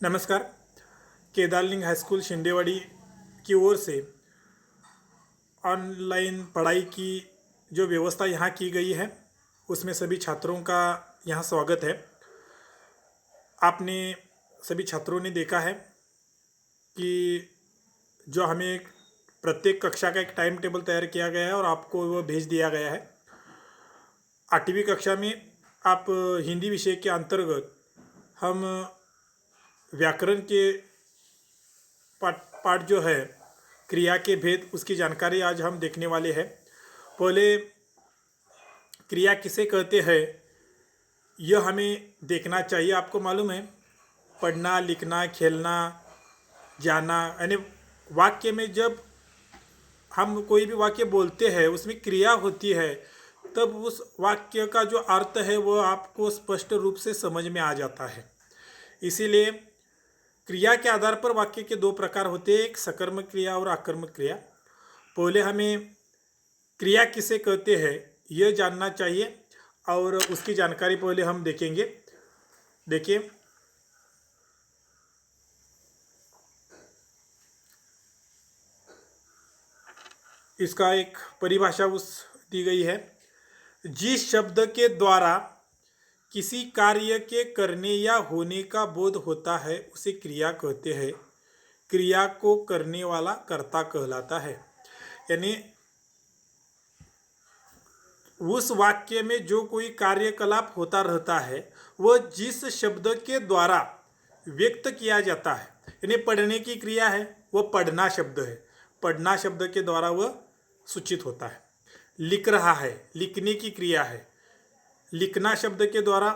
नमस्कार। Kedarling high school शिंदेवाड़ी की ओर से ऑनलाइन पढ़ाई की जो व्यवस्था यहाँ की गई है उसमें सभी छात्रों का यहाँ स्वागत है। आपने सभी छात्रों ने देखा है कि जो हमें प्रत्येक कक्षा का एक टाइम टेबल तैयार किया गया है और आपको वो भेज दिया गया है। 8वीं कक्षा में आप हिंदी विषय के अंतर्गत हम व्याकरण के पाठ पाठ जो है क्रिया के भेद उसकी जानकारी आज हम देखने वाले हैं। पहले क्रिया किसे कहते हैं यह हमें देखना चाहिए। आपको मालूम है पढ़ना, लिखना, खेलना, जाना, यानी वाक्य में जब हम कोई भी वाक्य बोलते हैं उसमें क्रिया होती है तब उस वाक्य का जो अर्थ है वो आपको स्पष्ट रूप से समझ में आ जाता है। इसीलिए क्रिया के आधार पर वाक्य के दो प्रकार होते हैं, एक सकर्मक क्रिया और आकर्मक क्रिया। पहले हमें क्रिया किसे कहते हैं यह जानना चाहिए और उसकी जानकारी पहले हम देखेंगे। देखिए, इसका एक परिभाषा उस दी गई है। जिस शब्द के द्वारा किसी कार्य के करने या होने का बोध होता है उसे क्रिया कहते हैं। क्रिया को करने वाला कर्ता कहलाता है। यानी उस वाक्य में जो कोई कार्यकलाप होता रहता है वह जिस शब्द के द्वारा व्यक्त किया जाता है, यानी पढ़ने की क्रिया है वह पढ़ना शब्द है, पढ़ना शब्द के द्वारा वह सूचित होता है। लिख रहा है, लिखने की क्रिया है, लिखना शब्द के द्वारा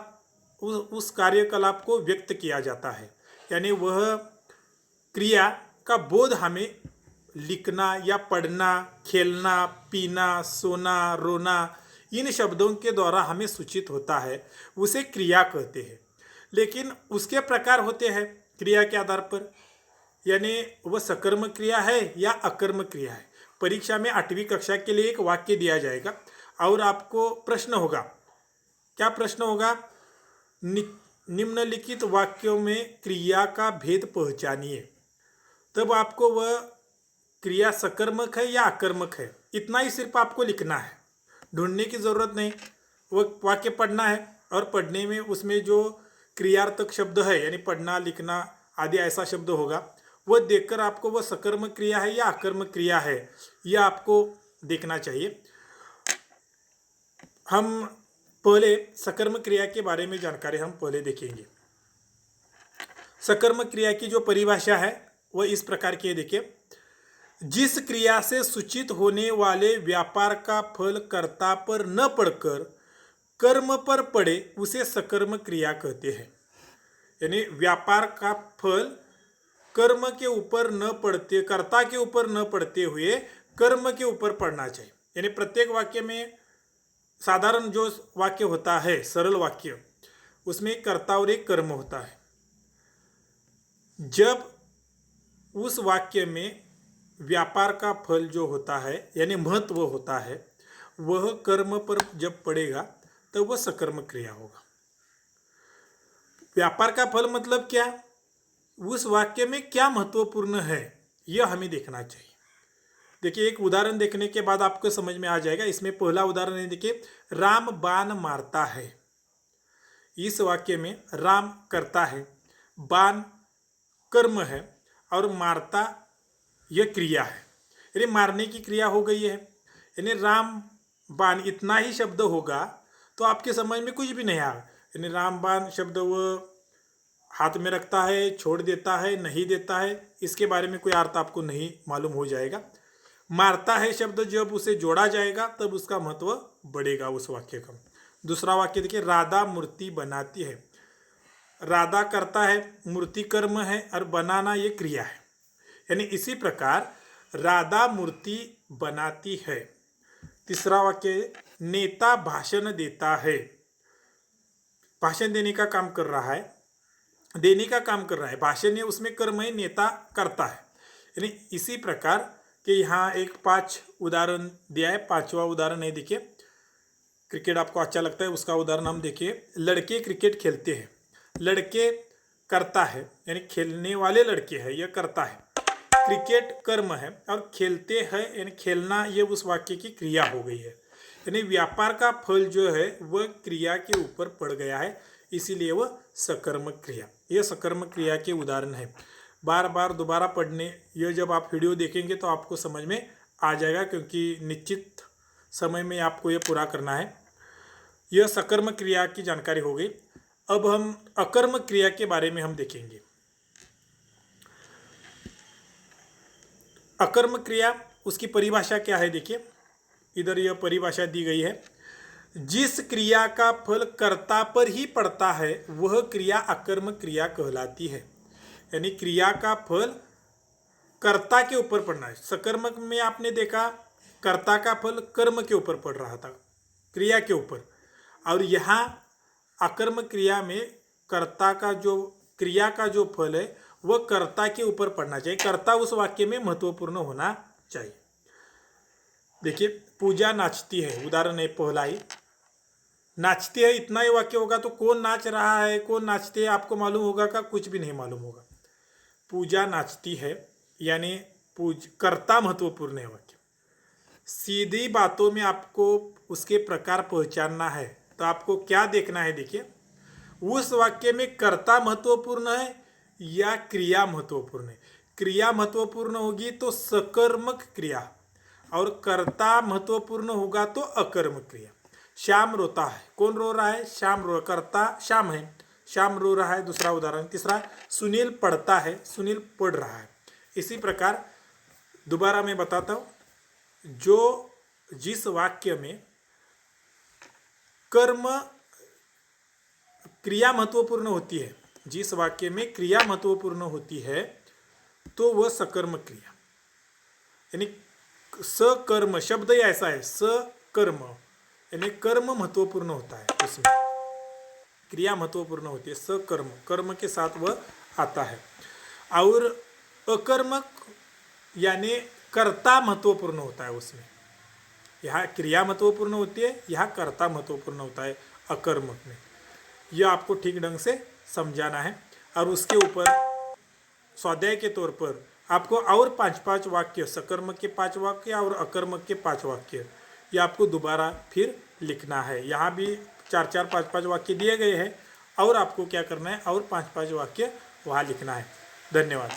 उस कार्यकलाप को व्यक्त किया जाता है। यानी वह क्रिया का बोध हमें लिखना या पढ़ना, खेलना, पीना, सोना, रोना, इन शब्दों के द्वारा हमें सूचित होता है, उसे क्रिया कहते हैं। लेकिन उसके प्रकार होते हैं क्रिया के आधार पर, यानी वह सकर्म क्रिया है या अकर्म क्रिया है। परीक्षा में 8वीं कक्षा के लिए एक वाक्य दिया जाएगा और आपको प्रश्न होगा। क्या प्रश्न होगा? निम्नलिखित वाक्यों में क्रिया का भेद पहचानिए। तब आपको वह क्रिया सकर्मक है या आकर्मक है इतना ही सिर्फ आपको लिखना है, ढूंढने की ज़रूरत नहीं। वह वाक्य पढ़ना है और पढ़ने में उसमें जो क्रियार्थक शब्द है यानी पढ़ना, लिखना आदि ऐसा शब्द होगा, वह देखकर आपको वह सकर्मक क्रिया है या आकर्मक क्रिया है यह आपको देखना चाहिए। हम पहले सकर्मक क्रिया के बारे में जानकारी हम पहले देखेंगे। सकर्मक क्रिया की जो परिभाषा है वह इस प्रकार की है। देखिए, जिस क्रिया से सूचित होने वाले व्यापार का फल कर्ता पर न पड़कर कर्म पर पड़े उसे सकर्मक क्रिया कहते हैं। यानी व्यापार का फल कर्म के ऊपर न पड़ते, कर्ता के ऊपर न पड़ते हुए कर्म के ऊपर पड़ना चाहिए। यानी प्रत्येक वाक्य में साधारण जो वाक्य होता है, सरल वाक्य, उसमें एक कर्ता और एक कर्म होता है। जब उस वाक्य में व्यापार का फल जो होता है यानी महत्व होता है वह कर्म पर जब पड़ेगा तो वह सकर्मक क्रिया होगा। व्यापार का फल मतलब क्या? उस वाक्य में क्या महत्वपूर्ण है यह हमें देखना चाहिए। देखिए, एक उदाहरण देखने के बाद आपको समझ में आ जाएगा। इसमें पहला उदाहरण है, देखिए, राम बाण मारता है। इस वाक्य में राम करता है, बाण कर्म है और मारता यह क्रिया है। यानी मारने की क्रिया हो गई है। यानी राम बाण इतना ही शब्द होगा तो आपके समझ में कुछ भी नहीं आएगा। यानी राम बाण शब्द वह हाथ में रखता है, छोड़ देता है, नहीं देता है, इसके बारे में कोई अर्थ आपको नहीं मालूम हो जाएगा। मारता है शब्द जब उसे जोड़ा जाएगा तब उसका महत्व बढ़ेगा उस वाक्य का। दूसरा वाक्य देखिए, राधा मूर्ति बनाती है। राधा करता है, मूर्ति कर्म है और बनाना ये क्रिया है। यानी इसी प्रकार राधा मूर्ति बनाती है। तीसरा वाक्य, नेता भाषण देता है। भाषण देने का काम कर रहा है, देने का काम कर रहा है, भाषण है उसमें कर्म है, नेता करता है। यानी इसी प्रकार के यहाँ एक 5 उदाहरण दिया है। 5वां उदाहरण है, देखिए, क्रिकेट आपको अच्छा लगता है उसका उदाहरण हम देखिए। लड़के क्रिकेट खेलते हैं। लड़के करता है, यानी खेलने वाले लड़के हैं, यह करता है। क्रिकेट कर्म है और खेलते हैं यानी खेलना, ये उस वाक्य की क्रिया हो गई है। यानी व्यापार का फल जो है वह क्रिया के ऊपर पड़ गया है, इसीलिए वह सकर्मक क्रिया। यह सकर्मक क्रिया के उदाहरण है। बार बार दोबारा पढ़ने, यह जब आप वीडियो देखेंगे तो आपको समझ में आ जाएगा, क्योंकि निश्चित समय में आपको यह पूरा करना है। यह सकर्मक क्रिया की जानकारी हो गई। अब हम अकर्मक क्रिया के बारे में हम देखेंगे। अकर्मक क्रिया, उसकी परिभाषा क्या है देखिए, इधर यह परिभाषा दी गई है। जिस क्रिया का फल कर्ता पर ही पड़ता है वह क्रिया अकर्मक क्रिया कहलाती है। यानी क्रिया का फल कर्ता के ऊपर पड़ना है। सकर्मक में आपने देखा कर्ता का फल कर्म के ऊपर पड़ रहा था, क्रिया के ऊपर, और यहाँ अकर्मक क्रिया में कर्ता का जो क्रिया का जो फल है वह कर्ता के ऊपर पड़ना चाहिए। कर्ता उस वाक्य में महत्वपूर्ण होना चाहिए। देखिए, पूजा नाचती है, उदाहरण है पहला ही। नाचती है इतना ही वाक्य होगा तो कौन नाच रहा है, कौन नाचते है आपको मालूम होगा का? कुछ भी नहीं मालूम होगा। पूजा नाचती है यानी कर्ता महत्वपूर्ण है वाक्य। सीधी बातों में आपको उसके प्रकार पहचानना है तो आपको क्या देखना है, देखिए उस वाक्य में कर्ता महत्वपूर्ण है या क्रिया महत्वपूर्ण है। क्रिया महत्वपूर्ण होगी तो सकर्मक क्रिया, और कर्ता महत्वपूर्ण होगा तो अकर्मक क्रिया। श्याम रोता है, कौन रो रहा है? श्याम रो, कर्ता श्याम है, श्याम रो रहा है। दूसरा उदाहरण। तीसरा, सुनील पढ़ता है, सुनील पढ़ रहा है। इसी प्रकार दोबारा मैं बताता हूँ, जो जिस वाक्य में कर्म क्रिया महत्वपूर्ण होती है, जिस वाक्य में क्रिया महत्वपूर्ण होती है तो वह सकर्मक क्रिया, यानी सकर्म शब्द ही ऐसा है, सकर्म यानी कर्म महत्वपूर्ण होता है, उसमें क्रिया महत्वपूर्ण होती है। सकर्म, कर्म के साथ वह आता है। और अकर्मक यानी कर्ता महत्वपूर्ण होता है उसमें। यहाँ क्रिया महत्वपूर्ण होती है, यहाँ कर्ता महत्वपूर्ण होता है अकर्मक में। यह आपको ठीक ढंग से समझाना है। और उसके ऊपर स्वाध्याय के तौर पर आपको और 5-5 वाक्य, सकर्मक के 5 वाक्य और अकर्मक के 5 वाक्य, ये आपको दोबारा फिर लिखना है। यहाँ भी 4-4, 5-5 वाक्य दिए गए हैं और आपको क्या करना है, और 5-5 वाक्य वहाँ लिखना है। धन्यवाद।